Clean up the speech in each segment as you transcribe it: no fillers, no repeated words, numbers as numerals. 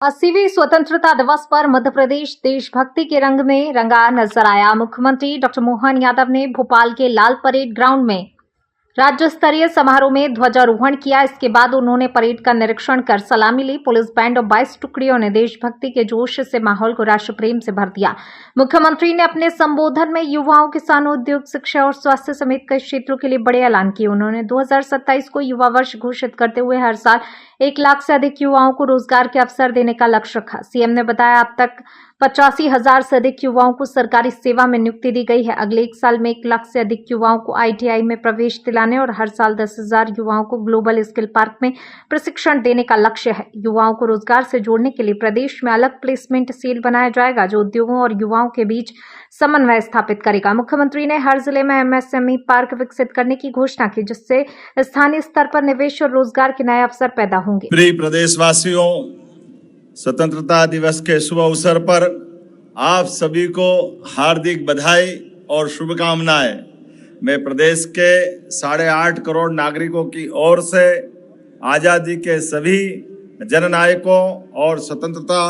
80वीं स्वतंत्रता दिवस पर मध्य प्रदेश देशभक्ति के रंग में रंगा नजर आया। मुख्यमंत्री डॉक्टर मोहन यादव ने भोपाल के लाल परेड ग्राउंड में राज्य स्तरीय समारोह में ध्वजारोहण किया। इसके बाद उन्होंने परेड का निरीक्षण कर सलामी ली। पुलिस बैंड और 22 टुकड़ियों ने देशभक्ति के जोश से माहौल को राष्ट्र प्रेम से भर दिया। मुख्यमंत्री ने अपने संबोधन में युवाओं, किसानों, उद्योग, शिक्षा और स्वास्थ्य समेत कई क्षेत्रों के लिए बड़े ऐलान किए। उन्होंने 2027 को युवा वर्ष घोषित करते हुए हर साल 1 लाख से अधिक युवाओं को रोजगार के अवसर देने का लक्ष्य रखा। सीएम ने बताया अब तक 85,000 से अधिक युवाओं को सरकारी सेवा में नियुक्ति दी गई है। अगले 1 साल में 1 लाख से अधिक युवाओं को ITI में प्रवेश दिलाने और हर साल 10,000 युवाओं को ग्लोबल स्किल पार्क में प्रशिक्षण देने का लक्ष्य है। युवाओं को रोजगार से जोड़ने के लिए प्रदेश में अलग प्लेसमेंट सेल बनाया जाएगा जो उद्योगों और युवाओं के बीच समन्वय स्थापित करेगा। मुख्यमंत्री ने हर जिले में MSME पार्क विकसित करने की घोषणा की जिससे स्थानीय स्तर पर निवेश और रोजगार के नए अवसर पैदा होंगे। प्रिय प्रदेशवासियों, स्वतंत्रता दिवस के शुभ अवसर पर आप सभी को हार्दिक बधाई और शुभकामनाएं। मैं प्रदेश के 8.5 करोड़ नागरिकों की ओर से आजादी के सभी जननायकों और स्वतंत्रता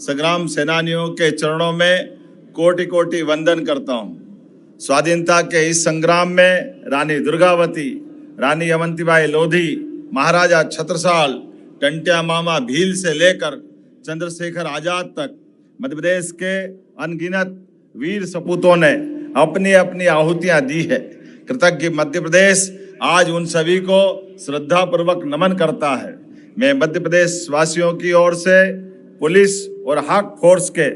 संग्राम सेनानियों के चरणों में कोटि कोटि वंदन करता हूं। स्वाधीनता के इस संग्राम में रानी दुर्गावती, रानी अवंतीबाई लोधी, महाराजा छत्रसाल, टंट्या मामा भील से लेकर चंद्रशेखर आजाद तक मध्य प्रदेश के अनगिनत वीर सपूतों ने अपनी अपनी आहुतियां दी है। कृतज्ञ मध्य प्रदेश आज उन सभी को श्रद्धा पूर्वक नमन करता है। मैं मध्य प्रदेश वासियों की ओर से पुलिस और हक फोर्स के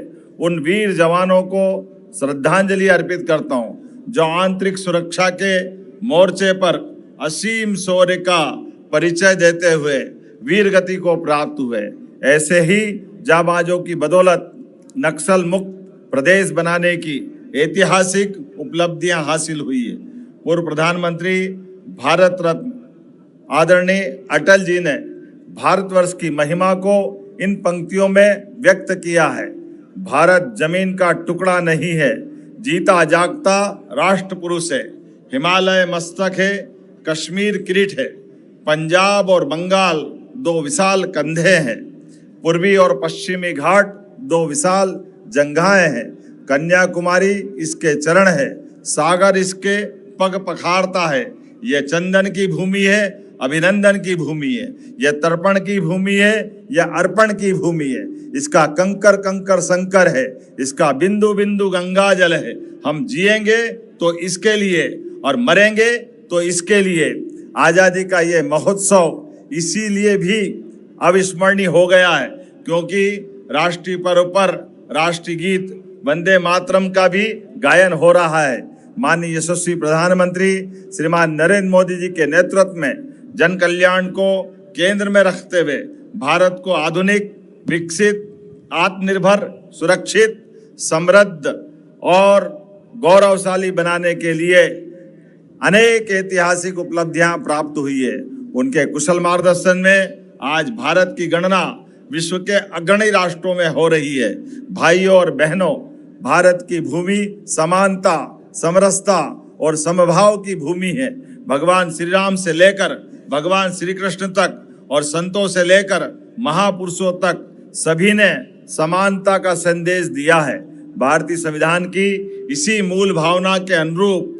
उन वीर जवानों को श्रद्धांजलि अर्पित करता हूं जो आंतरिक सुरक्षा के मोर्चे पर असीम शौर्य का परिचय देते हुए वीर गति को प्राप्त हुए। ऐसे ही जाबाजों की बदौलत नक्सल मुक्त प्रदेश बनाने की ऐतिहासिक उपलब्धियां हासिल हुई है। पूर्व प्रधानमंत्री भारत रत्न आदरणीय अटल जी ने भारतवर्ष की महिमा को इन पंक्तियों में व्यक्त किया है। भारत जमीन का टुकड़ा नहीं है, जीता जागता राष्ट्र पुरुष है। हिमालय मस्तक है, कश्मीर किरीट है, पंजाब और बंगाल 2 विशाल कंधे हैं, पूर्वी और पश्चिमी घाट 2 विशाल जंघाएं हैं, कन्याकुमारी इसके चरण है, सागर इसके पग पखारता है। यह चंदन की भूमि है, अभिनंदन की भूमि है, यह तर्पण की भूमि है, यह अर्पण की भूमि है। इसका कंकर कंकर संकर है, इसका बिंदु बिंदु गंगा जल है। हम जिएंगे तो इसके लिए और मरेंगे तो इसके लिए। आजादी का ये महोत्सव इसीलिए भी अविस्मरणीय हो गया है क्योंकि राष्ट्रीय पर्व पर राष्ट्रीय गीत वंदे मातरम का भी गायन हो रहा है। माननीय यशस्वी प्रधानमंत्री श्रीमान नरेंद्र मोदी जी के नेतृत्व में जन कल्याण को केंद्र में रखते हुए भारत को आधुनिक, विकसित, आत्मनिर्भर, सुरक्षित, समृद्ध और गौरवशाली बनाने के लिए अनेक ऐतिहासिक उपलब्धियां प्राप्त हुई है। उनके कुशल मार्गदर्शन में आज भारत की गणना विश्व के अग्रणी राष्ट्रों में हो रही है। भाइयों और बहनों, भारत की भूमि समानता, समरसता और समभाव की भूमि है। भगवान श्री राम से लेकर भगवान श्री कृष्ण तक और संतों से लेकर महापुरुषों तक सभी ने समानता का संदेश दिया है। भारतीय संविधान की इसी मूल भावना के अनुरूप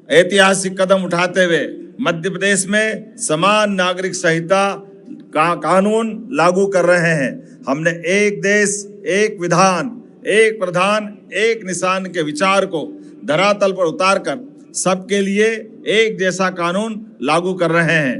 ऐतिहासिक कदम उठाते हुए मध्य प्रदेश में समान नागरिक संहिता का कानून लागू कर रहे हैं। हमने एक देश, एक विधान, एक प्रधान, एक निशान के विचार को धरातल पर उतारकर सबके लिए एक जैसा कानून लागू कर रहे हैं।